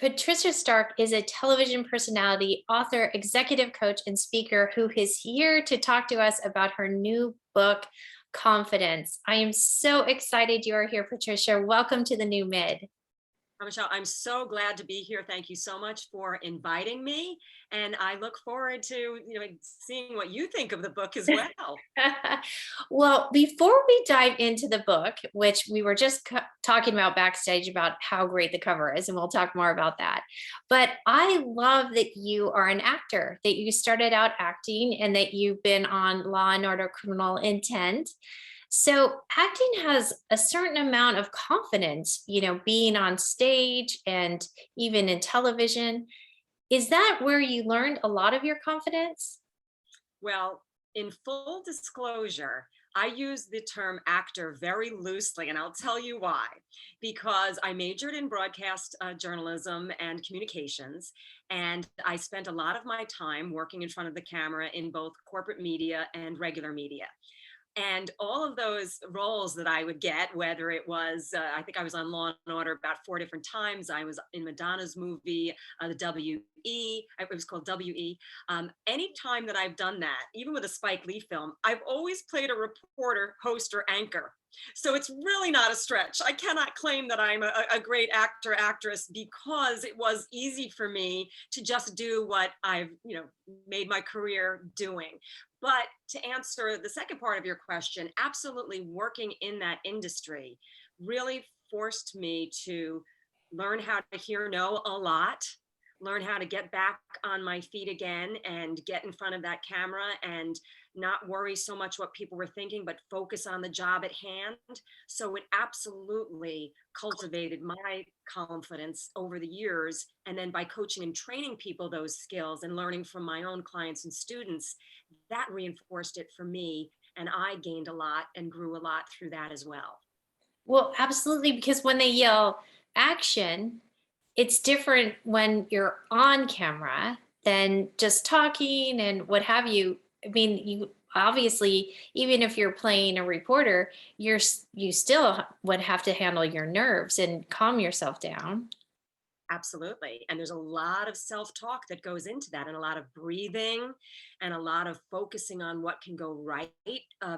Patricia Stark is a television personality, author, executive coach, and speaker who is here to talk to us about her new book, Confidence. I am so excited you are here, Patricia. Welcome to the New Mid. Michelle, I'm so glad to be here. Thank you so much for inviting me. And I look forward to, seeing what you think of the book as well. Well, before we dive into the book, which we were just talking about backstage about how great the cover is, and we'll talk more about that. But I love that you are an actor, that you started out acting and that you've been on Law and Order Criminal Intent. So acting has a certain amount of confidence, being on stage and even in television. Is that where you learned a lot of your confidence? Well, in full disclosure, I use the term actor very loosely, and I'll tell you why. Because I majored in broadcast journalism and communications, and I spent a lot of my time working in front of the camera in both corporate media and regular media. And all of those roles that I would get, whether it was, I think I was on Law and Order about 4 different times. I was in Madonna's movie, the WE, it was called WE. Any time that I've done that, even with a Spike Lee film, I've always played a reporter, host, or anchor. So it's really not a stretch. I cannot claim that I'm a great actor, actress, because it was easy for me to just do what I've, made my career doing. But to answer the second part of your question, absolutely working in that industry really forced me to learn how to hear no a lot, learn how to get back on my feet again and get in front of that camera and not worry so much what people were thinking, but focus on the job at hand. So it absolutely cultivated my confidence over the years. And then by coaching and training people those skills and learning from my own clients and students, that reinforced it for me. And I gained a lot and grew a lot through that as well. Well, absolutely, because when they yell action, it's different when you're on camera than just talking and what have you. I mean, you obviously, even if you're playing a reporter, you still would have to handle your nerves and calm yourself down. Absolutely. And there's a lot of self talk that goes into that, and a lot of breathing and a lot of focusing on what can go right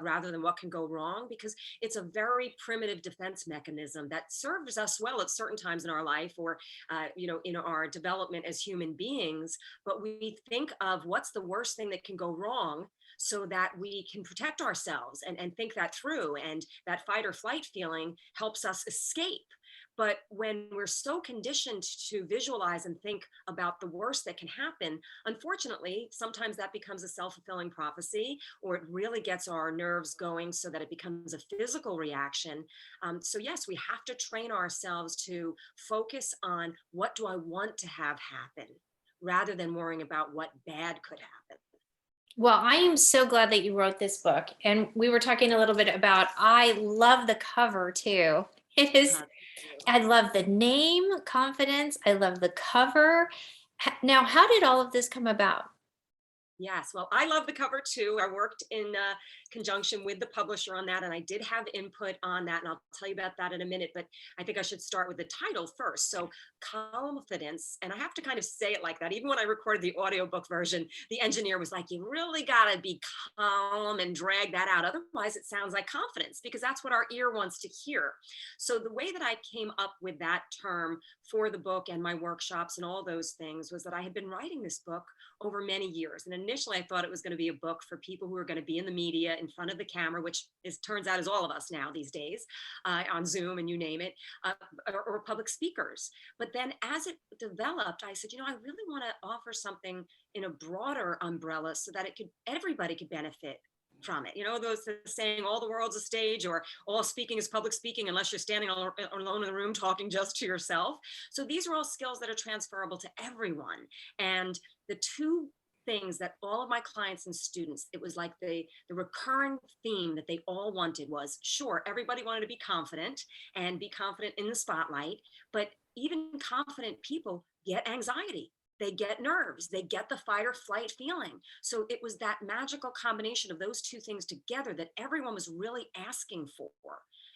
rather than what can go wrong, because it's a very primitive defense mechanism that serves us well at certain times in our life, or, in our development as human beings. But we think of what's the worst thing that can go wrong so that we can protect ourselves and think that through. And that fight or flight feeling helps us escape. But when we're so conditioned to visualize and think about the worst that can happen, unfortunately, sometimes that becomes a self-fulfilling prophecy, or it really gets our nerves going so that it becomes a physical reaction. So yes, we have to train ourselves to focus on what do I want to have happen, rather than worrying about what bad could happen. Well, I am so glad that you wrote this book. And we were talking a little bit about, I love the cover too. It is, Uh, I love the name, Confidence. I love the cover. Now, how did all of this come about? Yes, well, I love the cover too. I worked in conjunction with the publisher on that, and I did have input on that, and I'll tell you about that in a minute. But I think I should start with the title first. So, Calmfidence, and I have to kind of say it like that. Even when I recorded the audiobook version, the engineer was like, "You really got to be calm and drag that out. Otherwise, it sounds like confidence, because that's what our ear wants to hear." So, the way that I came up with that term for the book and my workshops and all those things was that I had been writing this book over many years. And initially, I thought it was going to be a book for people who are going to be in the media in front of the camera, which turns out is all of us now these days, on Zoom and you name it, or public speakers. But then as it developed, I said, I really want to offer something in a broader umbrella so that everybody could benefit from it. Those saying all the world's a stage, or all speaking is public speaking, unless you're standing alone in the room talking just to yourself. So these are all skills that are transferable to everyone. And the two things that all of my clients and students, it was like the recurring theme that they all wanted was, sure, everybody wanted to be confident and be confident in the spotlight, but even confident people get anxiety. They get nerves, they get the fight or flight feeling. So it was that magical combination of those two things together that everyone was really asking for.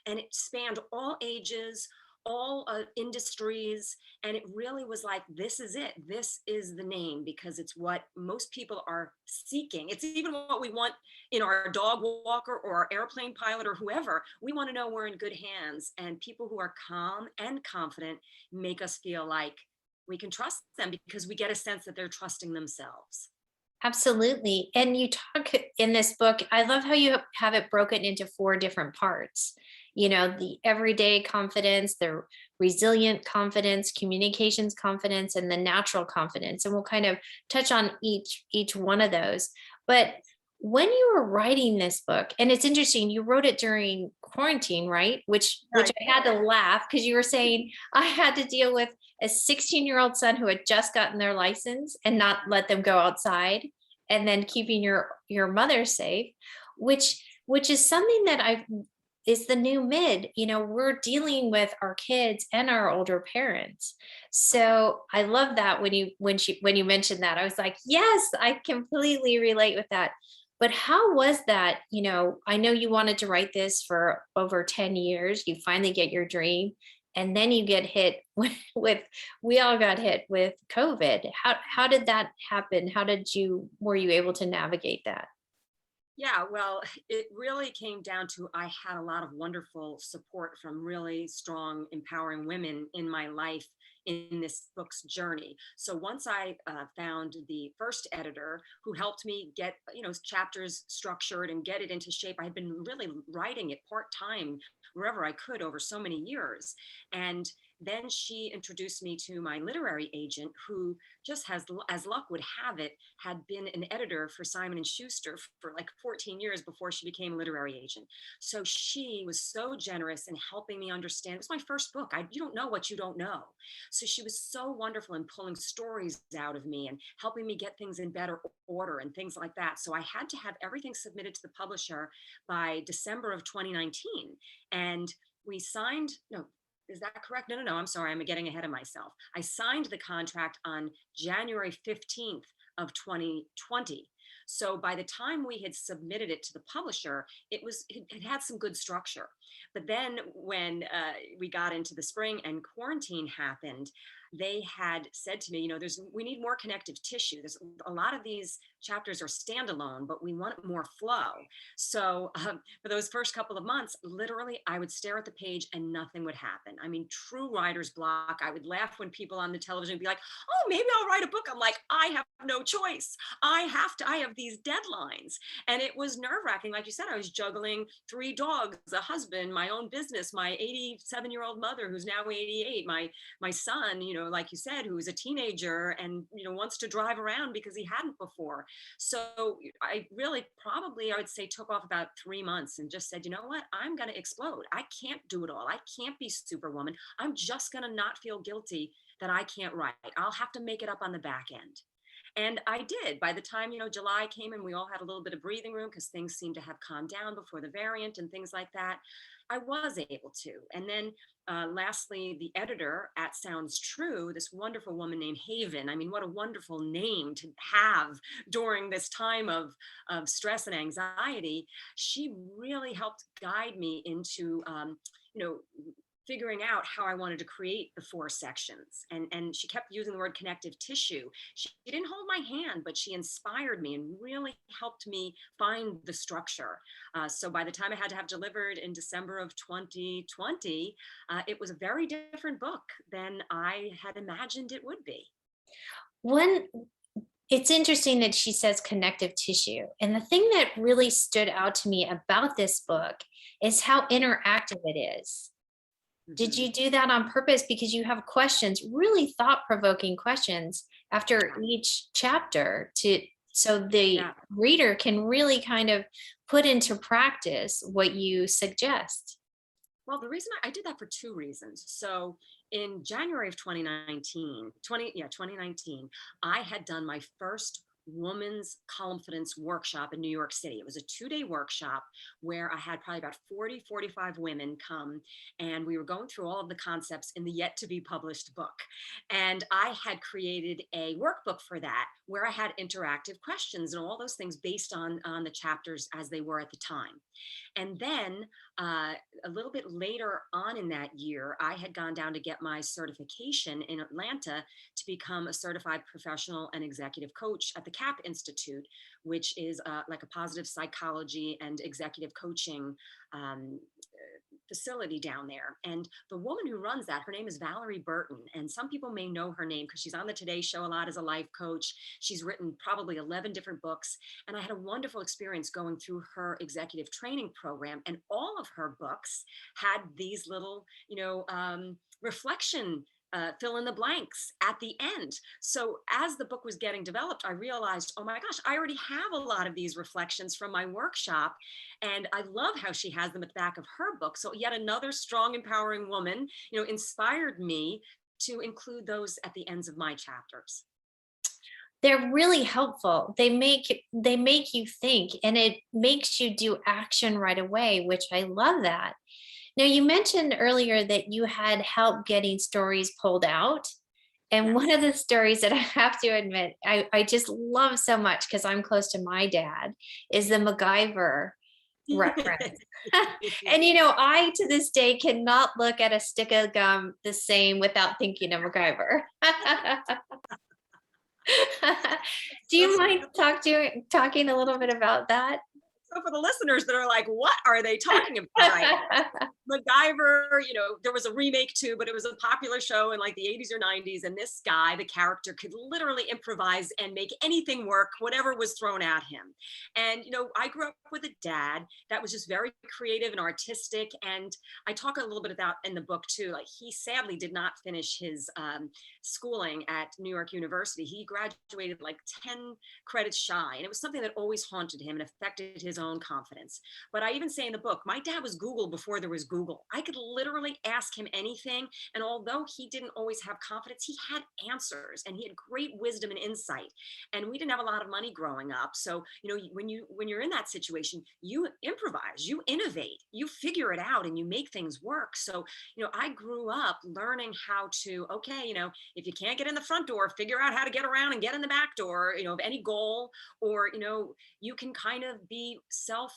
And it spanned all ages, all industries. And it really was like, this is it. This is the name, because it's what most people are seeking. It's even what we want in our dog walker or our airplane pilot or whoever. We want to know we're in good hands. And people who are calm and confident make us feel like we can trust them, because we get a sense that they're trusting themselves. Absolutely. And you talk in this book, I love how you have it broken into four different parts. You know, the everyday confidence, the resilient confidence, communications confidence, and the natural confidence. And we'll kind of touch on each one of those. But when you were writing this book, and it's interesting, you wrote it during quarantine, right? Which Right. I had to laugh because you were saying I had to deal with a 16-year-old son who had just gotten their license and not let them go outside, and then keeping your mother safe, which is something that I is the new mid. You know, we're dealing with our kids and our older parents. So I love that when you mentioned that, I was like, yes, I completely relate with that. But how was that? You know, I know you wanted to write this for over 10 years. You finally get your dream, and then you get hit with we all got hit with COVID. How did that happen? How did you were you able to navigate that? Yeah, well, it really came down to, I had a lot of wonderful support from really strong, empowering women in my life in this book's journey. So once I found the first editor who helped me get, chapters structured and get it into shape, I had been really writing it part time wherever I could over so many years. And then she introduced me to my literary agent, who just has, as luck would have it, had been an editor for Simon and Schuster for like 14 years before she became a literary agent. So she was so generous in helping me understand. It was my first book. You don't know what you don't know. So she was so wonderful in pulling stories out of me and helping me get things in better order and things like that. So I had to have everything submitted to the publisher by December of 2019. And we signed, no, is that correct? No, I'm sorry. I'm getting ahead of myself. I signed the contract on January 15th of 2020. So by the time we had submitted it to the publisher, it had some good structure. But then when we got into the spring and quarantine happened, they had said to me, we need more connective tissue. There's a lot of these chapters are standalone, but we want more flow. So for those first couple of months, literally, I would stare at the page and nothing would happen. I mean, true writer's block. I would laugh when people on the television would be like, oh, maybe I'll write a book. I'm like, I have no choice. I have these deadlines. And it was nerve wracking. Like you said, I was juggling 3 dogs, a husband, my own business, my 87-year-old mother who's now 88, my son, like you said, who's a teenager and, wants to drive around because he hadn't before. So I really probably, I would say, took off about 3 months and just said, you know what, I'm going to explode. I can't do it all. I can't be Superwoman. I'm just going to not feel guilty that I can't write. I'll have to make it up on the back end. And I did. By the time, July came and we all had a little bit of breathing room because things seemed to have calmed down before the variant and things like that, I was able to. And then lastly, the editor at Sounds True, this wonderful woman named Haven. I mean, what a wonderful name to have during this time of stress and anxiety. She really helped guide me into, you know, figuring out how I wanted to create the 4 sections. And she kept using the word connective tissue. She didn't hold my hand, but she inspired me and really helped me find the structure. So by the time I had to have delivered in December of 2020, it was a very different book than I had imagined it would be. When It's interesting that she says connective tissue. And the thing that really stood out to me about this book is how interactive it is. Did Mhm. you do that on purpose? Because you have questions, really thought-provoking questions after each chapter to so the Yeah. reader can really kind of put into practice what you suggest. Well, the reason I did that for 2 reasons. So in January of 2019, I had done my first woman's confidence workshop in New York City. It was a 2-day workshop where I had probably about 40, 45 women come, and we were going through all of the concepts in the yet to be published book. And I had created a workbook for that where I had interactive questions and all those things based on the chapters as they were at the time. And then a little bit later on in that year, I had gone down to get my certification in Atlanta to become a certified professional and executive coach at the CAP Institute, which is like a positive psychology and executive coaching um, facility down there. And the woman who runs that, her name is Valerie Burton. And some people may know her name because she's on the Today Show a lot as a life coach. She's written probably 11 different books. And I had a wonderful experience going through her executive training program. And all of her books had these little, reflection fill in the blanks at the end. So as the book was getting developed, I realized, oh my gosh, I already have a lot of these reflections from my workshop. And I love how she has them at the back of her book. So yet another strong, empowering woman, inspired me to include those at the ends of my chapters. They're really helpful. They make you think, and it makes you do action right away, which I love that. Now, you mentioned earlier that you had help getting stories pulled out. And one Yes. of the stories that I have to admit, I just love so much because I'm close to my dad, is the Macgyver reference. And I to this day cannot look at a stick of gum the same without thinking of MacGyver. Do you That's mind talking a little bit about that? so for the listeners that are like, what are they talking about? Right. MacGyver, there was a remake too, but it was a popular show in like the 80s or 90s. And this guy, the character, could literally improvise and make anything work, whatever was thrown at him. And, I grew up with a dad that was just very creative and artistic. And I talk a little bit about in the book too, like he sadly did not finish his schooling at New York University. He graduated like 10 credits shy. And it was something that always haunted him and affected his own confidence. But I even say in the book, my dad was Google before there was Google. I could literally ask him anything. And although he didn't always have confidence, he had answers and he had great wisdom and insight. And we didn't have a lot of money growing up. So, when you're in that situation, you improvise, you innovate, you figure it out and you make things work. So, I grew up learning how to, okay, if you can't get in the front door, figure out how to get around and get in the back door, of any goal, or, you can kind of be self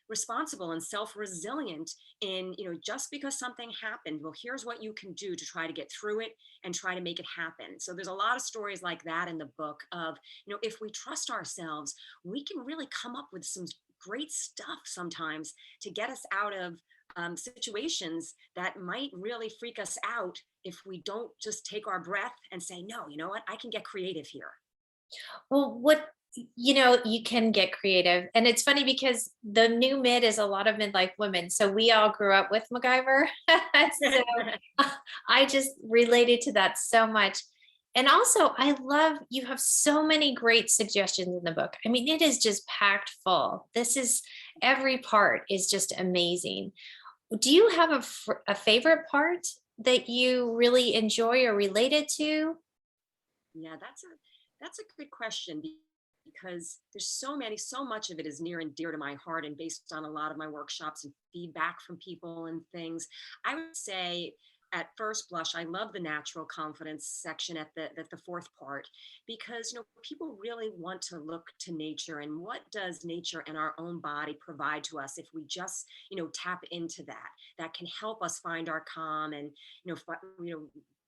responsible and self resilient in, just because something happened, well, here's what you can do to try to get through it and try to make it happen. So there's a lot of stories like that in the book of, if we trust ourselves, we can really come up with some great stuff sometimes to get us out of situations that might really freak us out if we don't just take our breath and say, no, you know what, I can get creative here. Well, you can get creative. And it's funny because the new mid is a lot of midlife women. So we all grew up with MacGyver. So I just related to that so much. And also, I love you have so many great suggestions in the book. I mean, it is just packed full. Every part is just amazing. Do you have a favorite part that you really enjoy or related to? Yeah, that's a good question because there's so much of it is near and dear to my heart and based on a lot of my workshops and feedback from people and things. I would say at first blush, I love the natural confidence section at the fourth part because people really want to look to nature and what does nature and our own body provide to us if we just tap into that can help us find our calm and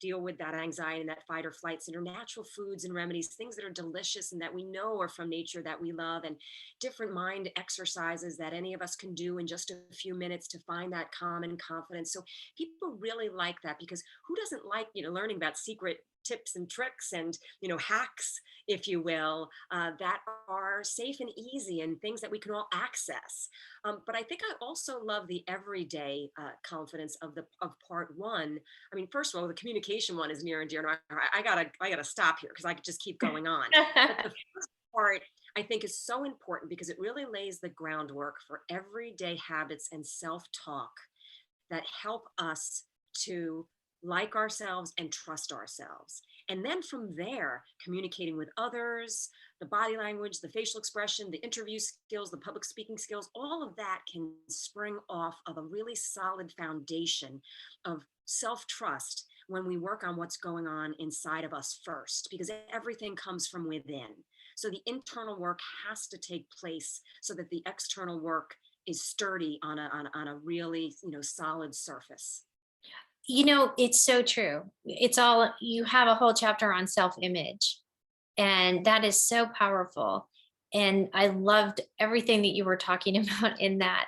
deal with that anxiety and that fight or flight syndrome, natural foods and remedies, things that are delicious and that we know are from nature that we love, and different mind exercises that any of us can do in just a few minutes to find that calm and confidence. So people really like that because who doesn't like, learning about secret tips and tricks and hacks, if you will, that are safe and easy and things that we can all access. But I think I also love the everyday confidence of part one. I mean, first of all, the communication one is near and dear to my heart. I gotta stop here because I could just keep going on. But the first part I think is so important because it really lays the groundwork for everyday habits and self-talk that help us to like ourselves and trust ourselves. And then from there, communicating with others, the body language, the facial expression, the interview skills, the public speaking skills, all of that can spring off of a really solid foundation of self trust when we work on what's going on inside of us first, because everything comes from within. So the internal work has to take place so that the external work is sturdy on a really, solid surface. It's so true. It's all, you have a whole chapter on self-image, and that is so powerful. And I loved everything that you were talking about in that.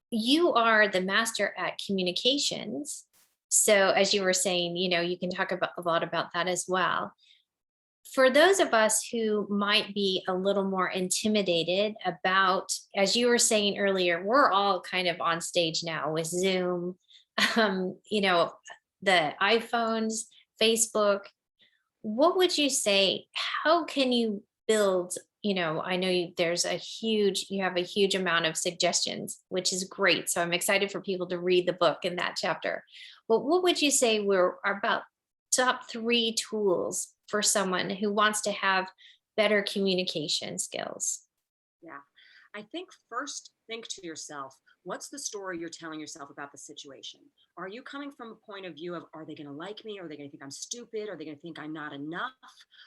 You are the master at communications. So as you were saying, you can talk about a lot about that as well. For those of us who might be a little more intimidated about, as you were saying earlier, we're all kind of on stage now with Zoom, um, you know, the iPhones, Facebook. What would you say? How can you build? I know you have a huge amount of suggestions, which is great. So I'm excited for people to read the book in that chapter. But what would you say are about top three tools for someone who wants to have better communication skills? Yeah. I think first think to yourself, what's the story you're telling yourself about the situation? Are you coming from a point of view of, are they going to like me? Are they going to think I'm stupid? Are they going to think I'm not enough?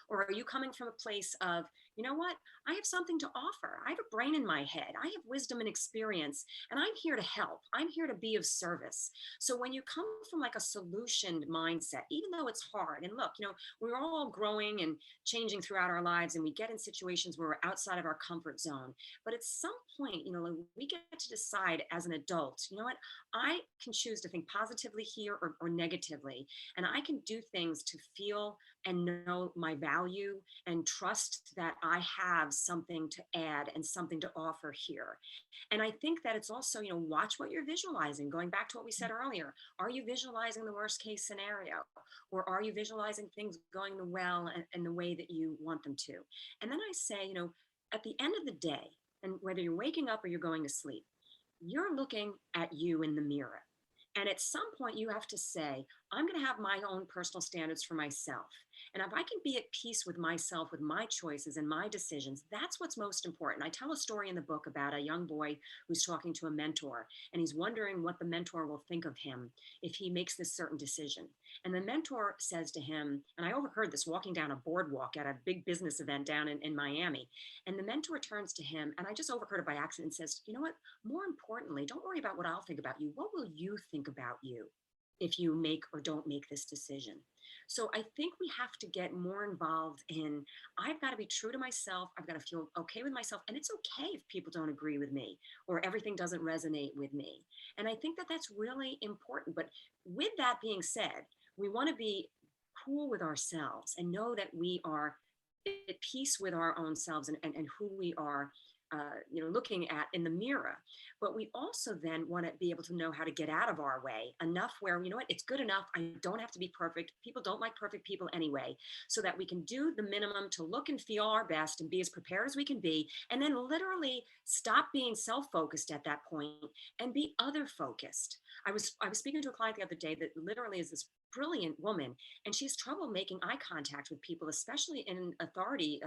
Or are you coming from a place of, you know what? I have something to offer. I have a brain in my head. I have wisdom and experience, and I'm here to help. I'm here to be of service. So when you come from like a solution mindset, even though it's hard, and look, we're all growing and changing throughout our lives, and we get in situations where we're outside of our comfort zone. But at some point, we get to decide as an adult, you know what? I can choose to think positively here or negatively. And I can do things to feel and know my value and trust that I have something to add and something to offer here. And I think that it's also, watch what you're visualizing. Going back to what we said earlier, are you visualizing the worst case scenario? Or are you visualizing things going the well and the way that you want them to? And then I say, at the end of the day, and whether you're waking up or you're going to sleep, you're looking at you in the mirror. And at some point, you have to say, I'm going to have my own personal standards for myself. And if I can be at peace with myself, with my choices and my decisions, that's what's most important. I tell a story in the book about a young boy who's talking to a mentor, and he's wondering what the mentor will think of him if he makes this certain decision. And the mentor says to him, and I overheard this walking down a boardwalk at a big business event down in Miami. And the mentor turns to him, and I just overheard it by accident, and says, you know what? More importantly, don't worry about what I'll think about you. What will you think about you if you make or don't make this decision? So I think we have to get more involved in, I've got to be true to myself. I've got to feel okay with myself. And it's okay if people don't agree with me or everything doesn't resonate with me. And I think that that's really important. But with that being said, we want to be cool with ourselves and know that we are at peace with our own selves and who we are, looking at in the mirror. But we also then want to be able to know how to get out of our way enough where, you know what, it's good enough. I don't have to be perfect. People don't like perfect people anyway, so that we can do the minimum to look and feel our best and be as prepared as we can be. And then literally stop being self-focused at that point and be other focused. I was speaking to a client the other day that literally is this brilliant woman, and she has trouble making eye contact with people, especially in authority,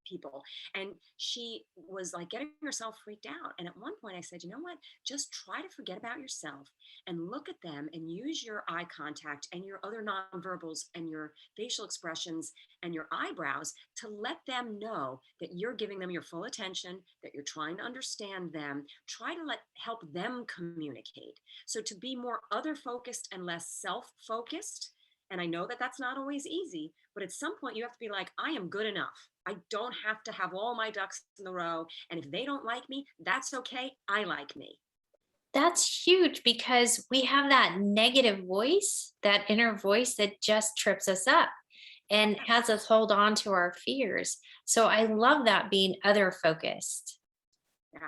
people. And she was like getting herself freaked out. And at one point I said, you know what, just try to forget about yourself and look at them and use your eye contact and your other nonverbals and your facial expressions and your eyebrows to let them know that you're giving them your full attention, that you're trying to understand them. Try to help them communicate. So to be more other focused and less self-focused. And I know that that's not always easy, but at some point you have to be like, I am good enough. I don't have to have all my ducks in the row. And if they don't like me, that's okay. I like me. That's huge because we have that negative voice, that inner voice that just trips us up and has us hold on to our fears. So I love that, being other focused. Yeah.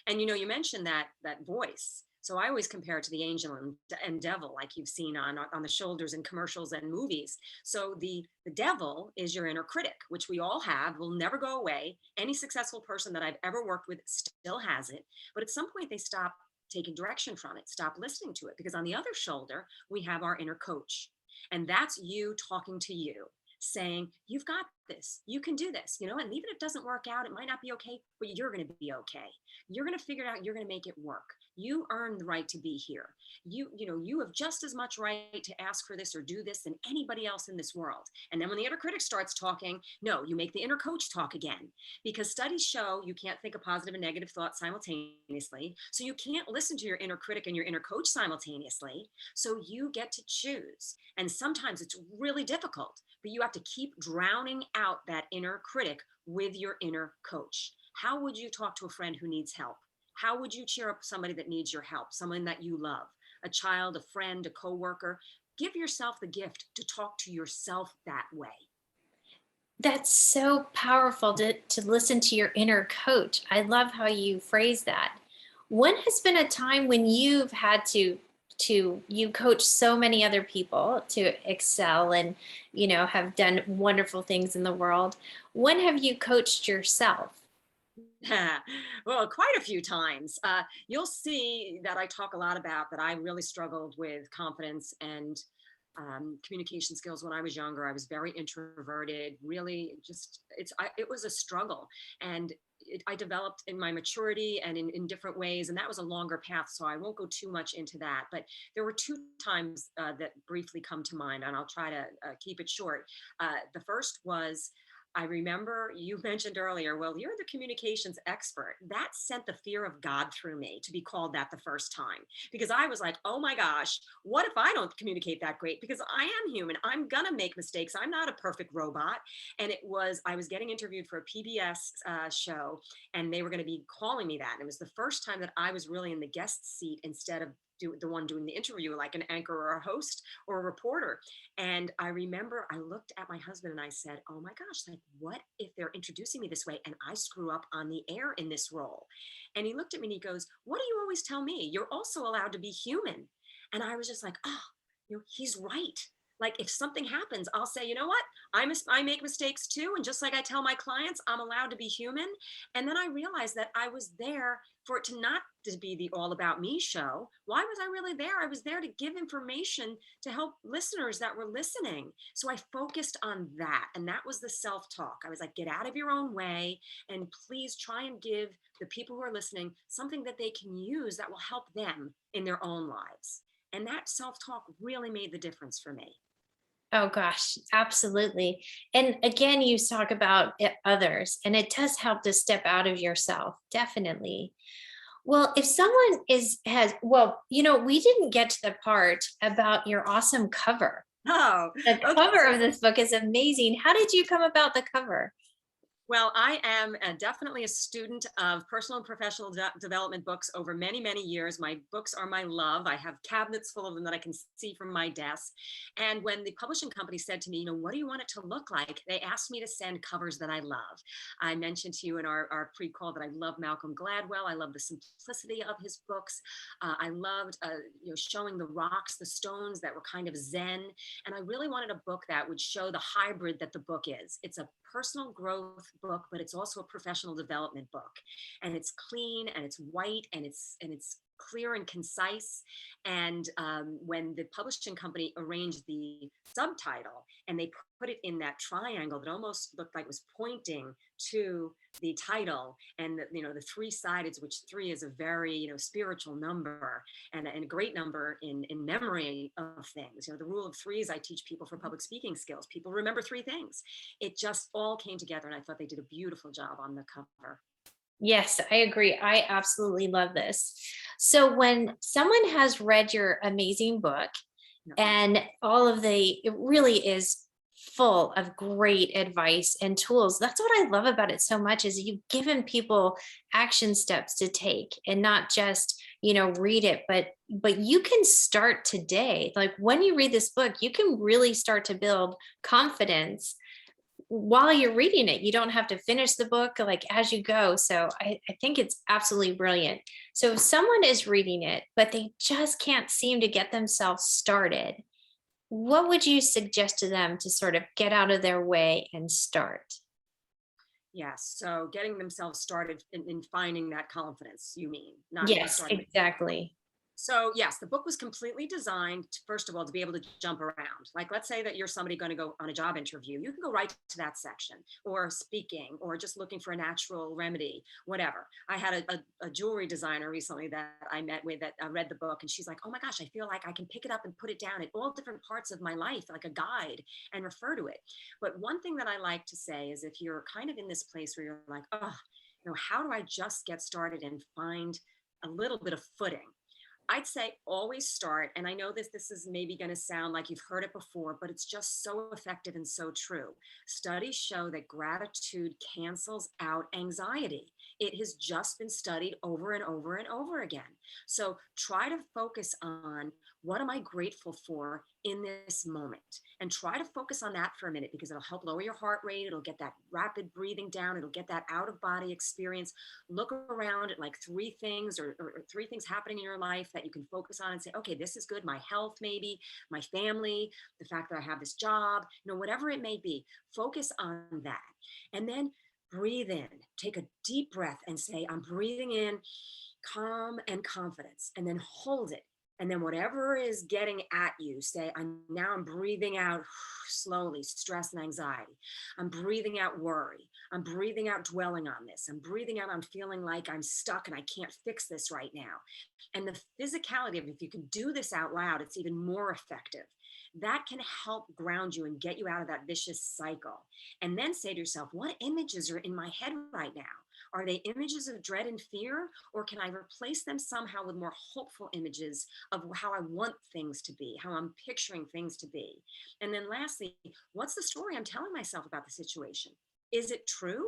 And you mentioned that voice. So I always compare it to the angel and devil, like you've seen on the shoulders in commercials and movies. So the devil is your inner critic, which we all have, will never go away. Any successful person that I've ever worked with still has it. But at some point they stop taking direction from it, stop listening to it, because on the other shoulder, we have our inner coach. And that's you talking to you, saying, you've got this, you can do this, and even if it doesn't work out, it might not be okay, but you're going to be okay. You're going to figure it out. You're going to make it work. You earn the right to be here. You have just as much right to ask for this or do this than anybody else in this world. And then when the inner critic starts talking, no, you make the inner coach talk again, because studies show you can't think a positive and negative thought simultaneously. So you can't listen to your inner critic and your inner coach simultaneously. So you get to choose. And sometimes it's really difficult, but you have to keep drowning out that inner critic with your inner coach. How would you talk to a friend who needs help? How would you cheer up somebody that needs your help, someone that you love, a child, a friend, a coworker? Give yourself the gift to talk to yourself that way. That's so powerful to listen to your inner coach. I love how you phrase that. When has been a time when you've had you coach so many other people to excel and have done wonderful things in the world? When have you coached yourself? Well, quite a few times. You'll see that I talk a lot about that I really struggled with confidence and communication skills when I was younger. I was very introverted, really just, it was a struggle. And I developed in my maturity and in different ways. And that was a longer path. So I won't go too much into that. But there were two times that briefly come to mind, and I'll try to keep it short. The first was, I remember you mentioned earlier, well, you're the communications expert. That sent the fear of God through me to be called that the first time, because I was like, oh my gosh, what if I don't communicate that great? Because I am human. I'm going to make mistakes. I'm not a perfect robot. And I was getting interviewed for a PBS show, and they were going to be calling me that. And it was the first time that I was really in the guest seat instead of the one doing the interview, like an anchor or a host or a reporter. And I remember I looked at my husband and I said, oh my gosh, like, what if they're introducing me this way and I screw up on the air in this role? And he looked at me and he goes, what do you always tell me? You're also allowed to be human. And I was just like, oh, he's right. Like, if something happens, I'll say, you know what? I make mistakes too. And just like I tell my clients, I'm allowed to be human. And then I realized that I was there for it to not to be the all about me show. Why was I really there? I was there to give information to help listeners that were listening. So I focused on that. And that was the self-talk. I was like, get out of your own way and please try and give the people who are listening something that they can use that will help them in their own lives. And that self-talk really made the difference for me. Oh gosh, absolutely. And again, you talk about others, and it does help to step out of yourself, definitely. Well, if someone we didn't get to the part about your awesome cover. Oh, The okay. cover of this book is amazing. How did you come about the cover? Well, I am definitely a student of personal and professional development books over many, many years. My books are my love. I have cabinets full of them that I can see from my desk. And when the publishing company said to me, what do you want it to look like? They asked me to send covers that I love. I mentioned to you in our pre-call that I love Malcolm Gladwell. I love the simplicity of his books. I loved, showing the rocks, the stones that were kind of zen. And I really wanted a book that would show the hybrid that the book is. It's a personal growth book, but it's also a professional development book. And it's clean and it's white and it's clear and concise. And when the publishing company arranged the subtitle and they put it in that triangle that almost looked like it was pointing to the title, and the three sided, which three is a very spiritual number and a great number in memory of things. The rule of threes I teach people for public speaking skills. People remember three things. It just all came together, and I thought they did a beautiful job on the cover. Yes, I agree. I absolutely love this. So when someone has read your amazing book Yeah. and it really is full of great advice and tools. That's what I love about it so much is you've given people action steps to take and not just, read it, but you can start today. Like when you read this book, you can really start to build confidence while you're reading it. You don't have to finish the book like as you go. So I think it's absolutely brilliant. So if someone is reading it, but they just can't seem to get themselves started, what would you suggest to them to sort of get out of their way and start? Yes. So getting themselves started in finding that confidence, you mean, not Yes, starting. exactly. So yes, the book was completely designed, first of all, to be able to jump around. Like, let's say that you're somebody going to go on a job interview. You can go right to that section, or speaking, or just looking for a natural remedy, whatever. I had a jewelry designer recently that I met with that read the book, and she's like, oh my gosh, I feel like I can pick it up and put it down at all different parts of my life, like a guide, and refer to it. But one thing that I like to say is, if you're kind of in this place where you're like, oh, how do I just get started and find a little bit of footing? I'd say always start, and I know this is maybe going to sound like you've heard it before, but it's just so effective and so true. Studies show that gratitude cancels out anxiety. It has just been studied over and over and over again. So try to focus on, what am I grateful for in this moment? And try to focus on that for a minute, because it'll help lower your heart rate. It'll get that rapid breathing down. It'll get that out of body experience. Look around at like three things, or three things happening in your life that you can focus on and say, okay, this is good. My health, maybe my family, the fact that I have this job, whatever it may be, focus on that. And then breathe in, take a deep breath and say, I'm breathing in calm and confidence, and then hold it. And then whatever is getting at you, say, I'm breathing out slowly, stress and anxiety. I'm breathing out worry. I'm breathing out dwelling on this. I'm breathing out, I'm feeling like I'm stuck and I can't fix this right now. And the physicality of it, if you can do this out loud, it's even more effective. That can help ground you and get you out of that vicious cycle. And then say to yourself, what images are in my head right now? Are they images of dread and fear, or can I replace them somehow with more hopeful images of how I want things to be, how I'm picturing things to be? And then lastly, what's the story I'm telling myself about the situation? Is it true,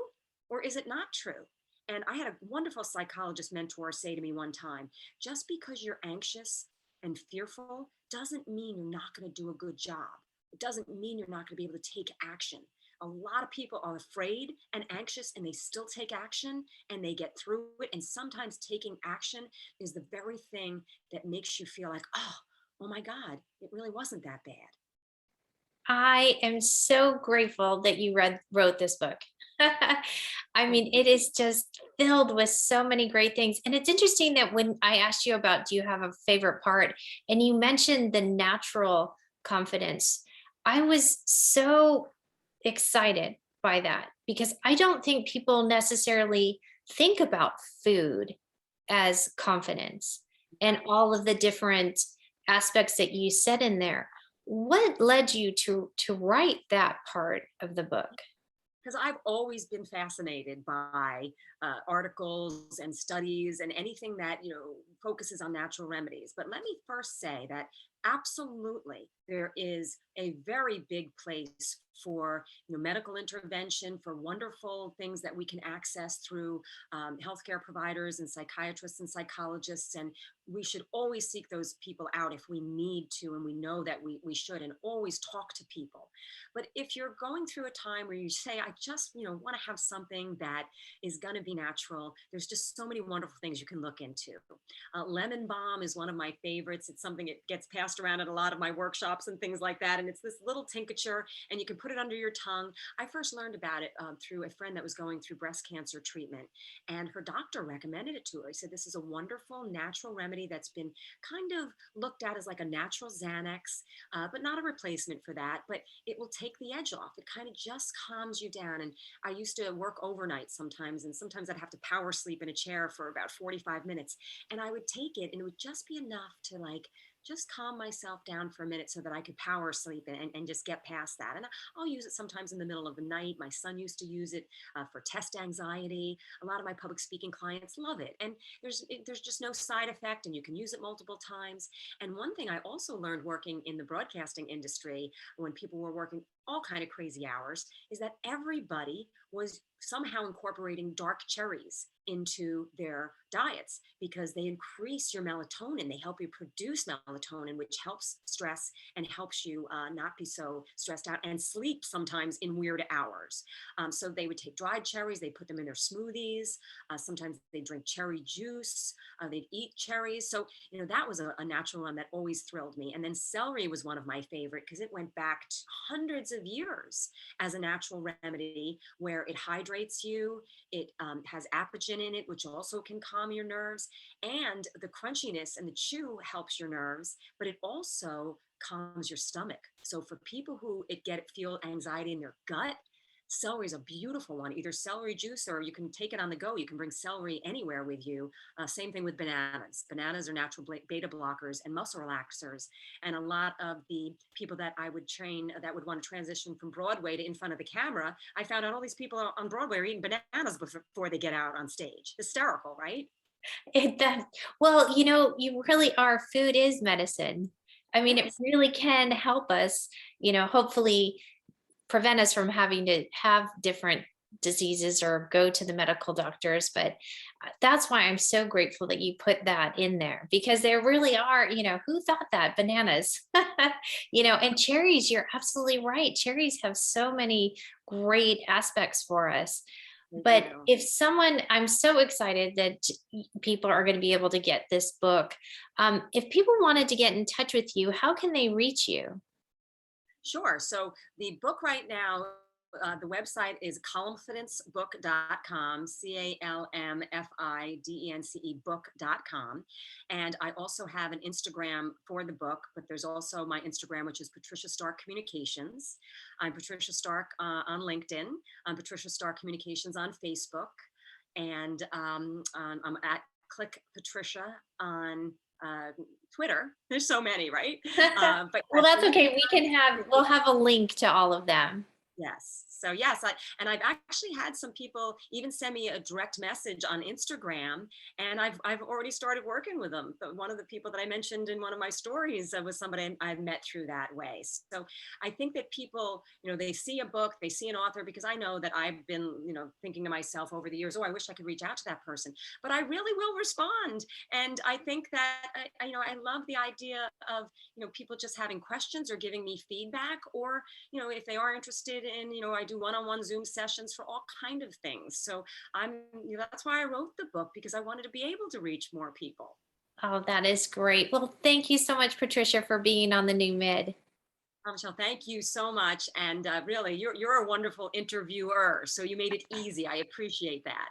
or is it not true? And I had a wonderful psychologist mentor say to me one time, just because you're anxious and fearful doesn't mean you're not going to do a good job. It doesn't mean you're not going to be able to take action. A lot of people are afraid and anxious, and they still take action and they get through it. And sometimes taking action is the very thing that makes you feel like, oh my God, it really wasn't that bad. I am so grateful that you wrote this book. I Thank mean, you. it is just filled with so many great things. And it's interesting that when I asked you about, do you have a favorite part? And you mentioned the natural confidence. I was so excited by that, because I don't think people necessarily think about food as confidence, and all of the different aspects that you said in there. What led you to write that part of the book? Because I've always been fascinated by articles and studies and anything that focuses on natural remedies. But let me first say that absolutely there is a very big place for medical intervention, for wonderful things that we can access through healthcare providers and psychiatrists and psychologists. And we should always seek those people out if we need to, and we know that we should, and always talk to people. But if you're going through a time where you say, I just, want to have something that is going to be natural, there's just so many wonderful things you can look into. Lemon balm is one of my favorites. It's something that gets passed around at a lot of my workshops and things like that. And it's this little tincture, and you can put it under your tongue. I first learned about it through a friend that was going through breast cancer treatment, and her doctor recommended it to her. He said, this is a wonderful natural remedy that's been kind of looked at as like a natural Xanax, but not a replacement for that. But it will take the edge off. It kind of just calms you down. And I used to work overnight sometimes, and sometimes I'd have to power sleep in a chair for about 45 minutes. And I would take it, and it would just be enough to just calm myself down for a minute so that I could power sleep and just get past that. And I'll use it sometimes in the middle of the night. My son used to use it for test anxiety. A lot of my public speaking clients love it. And there's just no side effect, and you can use it multiple times. And one thing I also learned working in the broadcasting industry, when people were working all kind of crazy hours, is that everybody was somehow incorporating dark cherries into their diets, because they increase your melatonin. They help you produce melatonin, which helps stress and helps you not be so stressed out and sleep sometimes in weird hours. So they would take dried cherries, they put them in their smoothies. Sometimes they drink cherry juice. They'd eat cherries. So, that was a natural one that always thrilled me. And then celery was one of my favorite, because it went back to hundreds years as a natural remedy where it hydrates you. It has apigen in it, which also can calm your nerves. And the crunchiness and the chew helps your nerves, but it also calms your stomach. So for people who feel anxiety in their gut, celery is a beautiful one. Either celery juice, or you can take it on the go. You can bring celery anywhere with you. Same thing with bananas. Bananas are natural beta blockers and muscle relaxers. And a lot of the people that I would train that would want to transition from Broadway to in front of the camera, I found out all these people on Broadway are eating bananas before they get out on stage. Hysterical, right? It does. Well, you really are. Food is medicine. I mean, it Yes. really can help us, hopefully prevent us from having to have different diseases or go to the medical doctors. But that's why I'm so grateful that you put that in there, because there really are, who thought that bananas, and cherries, you're absolutely right. Cherries have so many great aspects for us. They But do. if someone, I'm so excited that people are going to be able to get this book. If people wanted to get in touch with you, how can they reach you? Sure. So the book right now, the website is calmfidencebook.com, CALMFIDENCE book.com. And I also have an Instagram for the book, but there's also my Instagram, which is Patricia Stark Communications. I'm Patricia Stark on LinkedIn. I'm Patricia Stark Communications on Facebook. And I'm at Click Patricia on Twitter. There's so many, right? But Well, yeah, so that's you can okay. We'll have a link to all of them. Yes. So yes, and I've actually had some people even send me a direct message on Instagram, and I've already started working with them. But one of the people that I mentioned in one of my stories was somebody I've met through that way. So I think that people, they see a book, they see an author, because I know that I've been, thinking to myself over the years, oh, I wish I could reach out to that person, but I really will respond. And I think that I love the idea of people just having questions or giving me feedback, or if they are interested in, I do one-on-one Zoom sessions for all kind of things. So that's why I wrote the book, because I wanted to be able to reach more people. Oh, that is great. Well, thank you so much, Patricia, for being on the new mid. Michelle, thank you so much. And really, you're a wonderful interviewer. So you made it easy. I appreciate that.